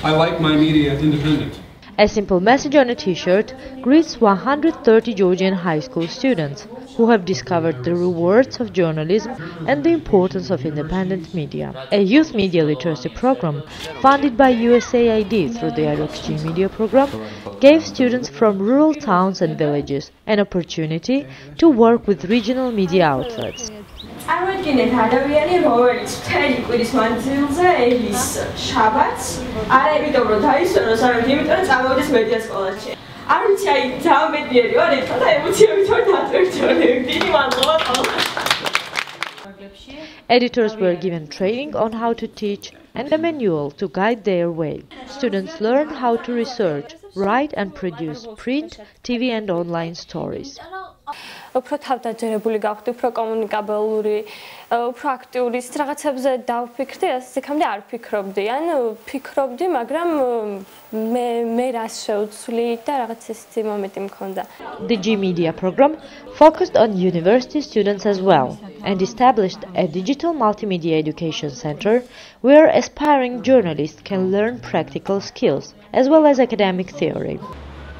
I like my media independent. A simple message on a t-shirt greets 130 Georgian high school students who have discovered the rewards of journalism and the importance of independent media. A youth media literacy program funded by USAID through the IDOC Media program gave students from rural towns and villages an opportunity to work with regional media outlets. წარმოიდგინეთ ადამიანი, რომელიც მთელი კვირის მანძილზე ელის შაბათს, არა იმიტომ რომ დაისვენოს, არამედ იმიტომ რომ წამოვიდეს მედია სკოლაში. არ ვიცი, აი ძალიან ბედნიერი ვარ ეხლა და ემოციებით ვარ დაწვერწული. დიდი მადლობა ყველას. Editors were given training on how to teach and a manual to guide their way. Students learned how to research, write and produce print, TV and online stories. უფრო თავდაჯერებული გავხდი, უფრო კომუნიკაბელური, უფრო აქტიური, რაღაცებზე დავფიქრდი, რასაც იქამდე არ ფიქრობდი. ან ფიქრობდი, მაგრამ მე რას შევცვლი და რაღაც ესეთი მომენტი მქონდა. The G Media program focused on university students as well and established a digital multimedia education center where aspiring journalists can learn practical skills as well as academic theory.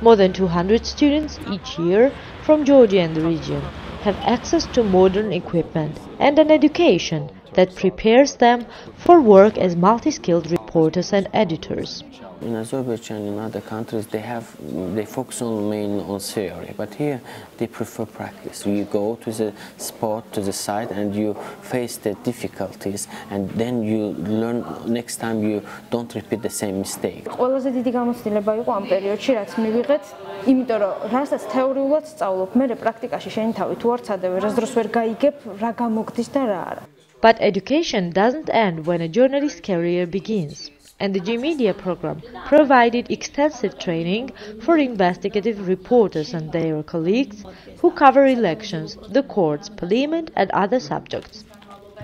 More than 200 students each year from Georgia and the region have access to modern equipment and an education that prepares them for work as multi-skilled reporters and editors. In Azerbaijan and other countries, they focus mainly on theory, but here they prefer practice. You go to the spot, to the site, and you face the difficulties, and then you learn. Next time you don't repeat the same mistake. ყველაზე დიდი გამოცდილება იყო ამ პერიოდში, რაც მივიღეთ, იმიტომ რომ რასაც თეორიულად სწავლობ, მე პრაქტიკაში შენი თავი თუ არ ცადე, ვერას დროს ვერ გაიგებ, რა გამოგდის და რა არა. But education doesn't end when a journalist's career begins. And the G Media program provided extensive training for investigative reporters and their colleagues who cover elections, the courts, parliament and other subjects.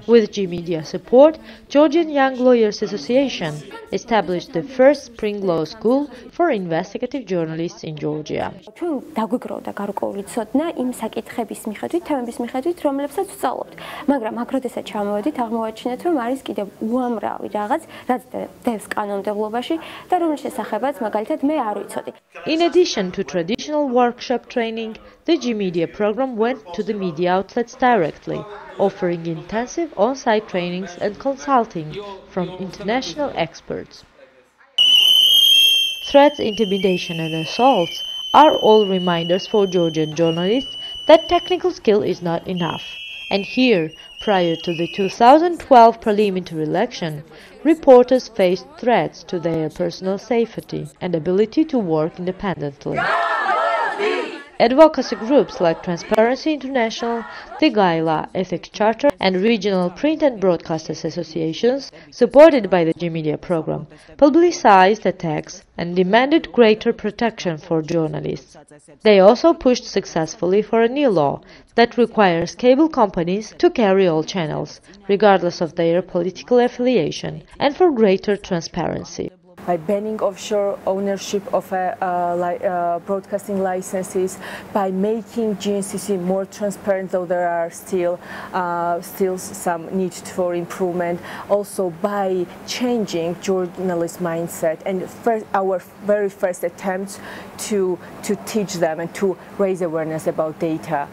With G Media support, Georgian Young Lawyers Association established the first spring law school for investigative journalists in Georgia. ჩვენ დაგვიგროვდა გარკვეული ცოდნა იმ საკითხების მიხედვით, თემების მიხედვით, რომლებსაც ვსწავლობთ. მაგრამ აქ როდესაც ჩამოვედით, აღმოაჩინეთ, რომ არის კიდევ უამრავი რაღაც, რაც დევს კანონმდებლობაში და რომლის შესახებაც მაგალითად მე არ ვიცოდი. In addition to traditional workshop training, the G Media program went to the media outlets directly, offering intensive on-site trainings and consulting from international experts. Threats, intimidation and assaults are all reminders for Georgian journalists that technical skill is not enough. And here, prior to the 2012 parliamentary election, reporters faced threats to their personal safety and ability to work independently. Advocacy groups like Transparency International, the Gaila Ethics Charter and regional print and broadcasters associations, supported by the G Media program, publicized attacks and demanded greater protection for journalists. They also pushed successfully for a new law that requires cable companies to carry all channels, regardless of their political affiliation, and for greater transparency. By banning offshore ownership of broadcasting licenses, by making GNCC more transparent, though there are still some need for improvement, also by changing journalist mindset and our very first attempts to teach them and to raise awareness about data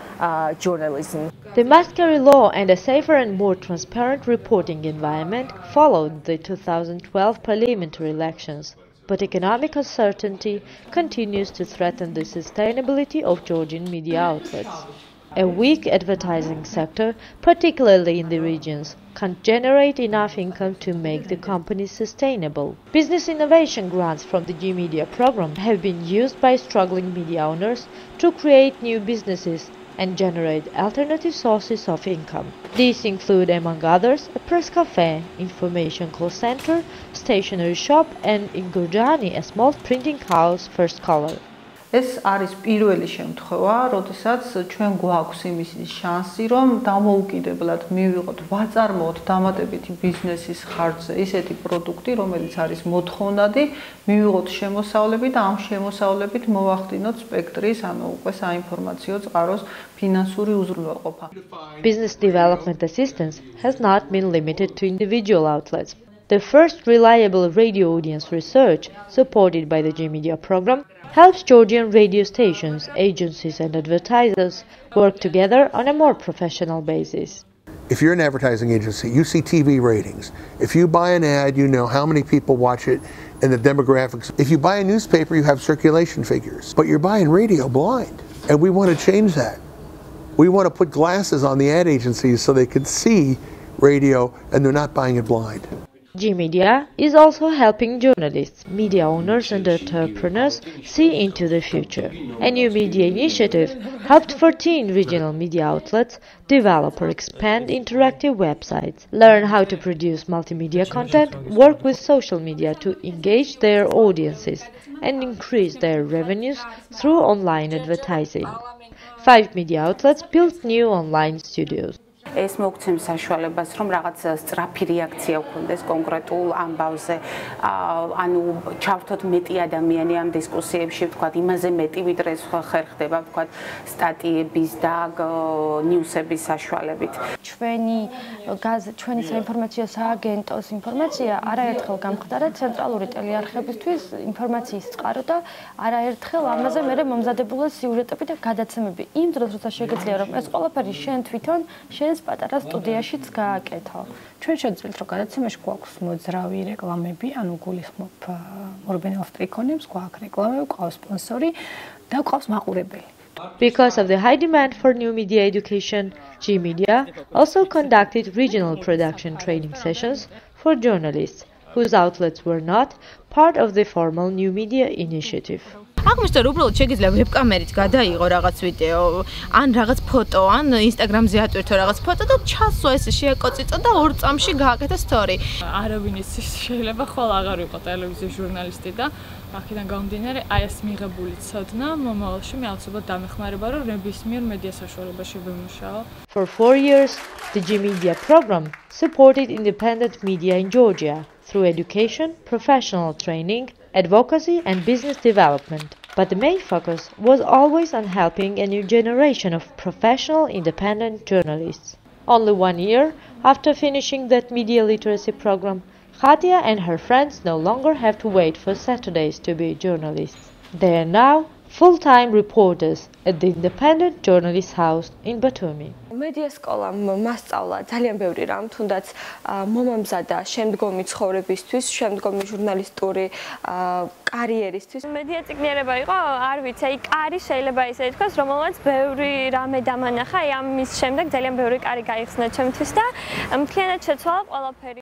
journalism. The must carry law and a safer and more transparent reporting environment followed the 2012 parliamentary elections, but economic uncertainty continues to threaten the sustainability of Georgian media outlets. A weak advertising sector, particularly in the regions, can't generate enough income to make the companies sustainable. Business innovation grants from the G Media program have been used by struggling media owners to create new businesses and generate alternative sources of income. These include, among others, a press cafe, information call center, stationery shop, and in Gurjani, a small printing house, First Color. ეს არის პირველი შემთხვევა, როდესაც ჩვენ გვაქვს იმის შანსი, რომ დამოუკიდებლად მივიღოთ, ვაწარმოოთ დამატებითი ბიზნესის ხარჯზე ისეთი პროდუქტი, რომელიც არის მოთხოვნადი, მივიღოთ შემოსავლები და ამ შემოსავლებით მოვახდინოთ სპექტრის, ანუ უკვე საინფორმაციო წყაროს ფინანსური უზრუნველყოფა. Business development assistance has not been limited to individual outlets. The first reliable radio audience research, supported by the G-Media program, helps Georgian radio stations, agencies and advertisers work together on a more professional basis. If you're an advertising agency, you see TV ratings. If you buy an ad, you know how many people watch it and the demographics. If you buy a newspaper, you have circulation figures. But you're buying radio blind, and we want to change that. We want to put glasses on the ad agencies so they can see radio and they're not buying it blind. G-Media is also helping journalists, media owners and entrepreneurs see into the future. A new media initiative helped 14 regional media outlets develop or expand interactive websites, learn how to produce multimedia content, work with social media to engage their audiences and increase their revenues through online advertising. 5 media outlets built new online studios. ეს მოგცემს საშუალებას, რომ რაღაც სწრაფი რეაქცია გქონდეს კონკრეტულ ამბავზე, ანუ ჩავთოთ მეტი ადამიანი ამ დისკუსიებში, ვთქვათ, იმაზე მეტი, ვიდრე ხერხდება, ვთქვათ, სტატიების და ნიუსების საშუალებით. ჩვენი საინფორმაციო სააგენტოს ინფორმაცია არაერთხელ გამხდარა ცენტრალური ტელეარხებისთვის ინფორმაციის წყარო და არაერთხელ ამაზე მერე მომზადებულა სიუჟეტები და გადაცემები. იმ დროს, როცა შეგიძლია, რომ ეს ყველაფერი შენ თვითონ შენს პატარა სტუდიაშიც გააკეთო. ჩვენ შევძლებთ, რომ გადაცემაში გვაქვს მოძრავი რეკლამები, ანუ გულისხმობ ორბენელ სტრიქონებს, გვაქვს რეკლამები, გვაქვს სპონსორი და გვაქვს მაყურებელი. Because of the high demand for new media education, G-Media also conducted regional production training sessions for journalists whose outlets were not part of the formal new media initiative. აღმოჩნდა რომ უბრალოდ შეგიძლია ვებკამერით გადაიღო რაღაც ვიდეო, ან რაღაც ფოტო, ან ინსტაგრამზე ატვირთო რაღაც ფოტო და ჩასვა ეს შეეკოწიწო და 2 წამში გააკეთო სტორი. არავინ ის შეიძლება ხოლ აღარ იყო ტელევიზიის ჟურნალისტი და აქედან გამომდინარე აი ეს მიღებული ცოდნა მომავალში მე აუცილებლად დამეხმარება რომ ნებისმიერ მედია საშუალებაში ვიმუშაო. For 4 years, the G-Media program supported independent media in Georgia through education, professional training, advocacy and business development. But the main focus was always on helping a new generation of professional independent journalists. Only 1 year after finishing that media literacy program, Khadia and her friends no longer have to wait for Saturdays to be journalists. They are now full-time reporters at the Independent Journalist House in Batumi. მედია სკოლამ მასწავლა ძალიან ბევრი რამ, თუნდაც მომამზადა შემდგომი ცხოვრებისთვის, შემდგომი ჟურნალისტური კარიერისთვის. მედია წიგნიერება იყო, არ ვიცი, აი კარი შეიძლება ისე ითქვას, რომელსაც ბევრი რამე დამანახა, აი ამის შემდეგ ძალიან ბევრი კარი გაიხსნა ჩემთვის და მთლიანად შეცვალა ყველაფერი.